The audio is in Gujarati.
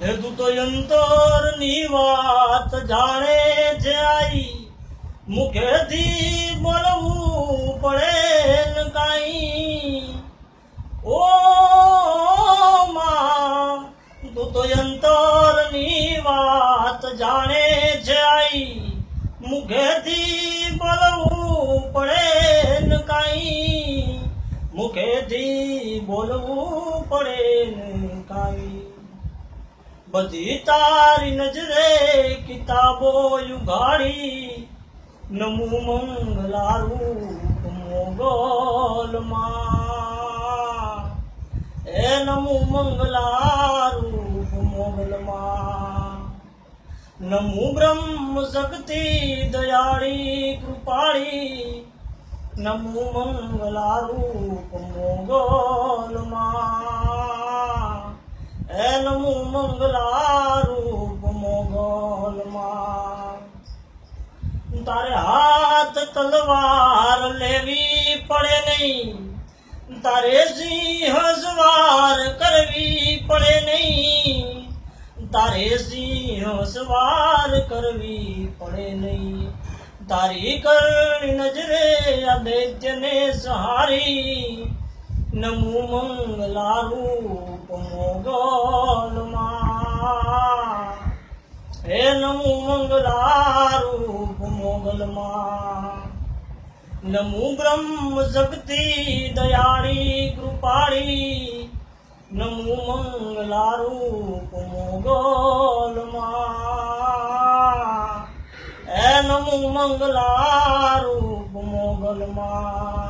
હે તું તો અંતરની વાત જાણે છે આઈ, મુખેથી બોલવું પડે ને કાંઈ. ઓ માં, તું તો અંતરની વાત જાણે છે આઈ, મુખેથી બોલવું પડે ને કાંઈ, મુખેથી બોલવું પડે ને કાંઈ. બધી તારી નજરે કિતાબો યુગાડી, નમું મંગલારૂપ મોગલમાં. એ નમું મંગલારૂપ મોગલમાં. નમું બ્રહ્મ શક્તિ દયાળી કૃપાળી, નમું મંગલારૂપ મોગલમાં. એ નમું મંગલારૂપ મોગલમાં. તારે હાથ તલવાર લેવી પડે નહીં, તારે સિંહ સવાર કરવી પડે નહીં, તારે સિંહ સવાર કરવી પડે નહીં. તારી કરણી નજરે આ દૈત્યને સહારી, નમું મંગલારૂપ મોગલમાં. હે નમું મંગલારૂપ મોગલમાં. નમું બ્રહ્મ શક્તિ દયાળી કૃપાળી, નમું મંગલારૂપ મોગલમાં. હે નમું મંગલારૂપ મોગલમાં.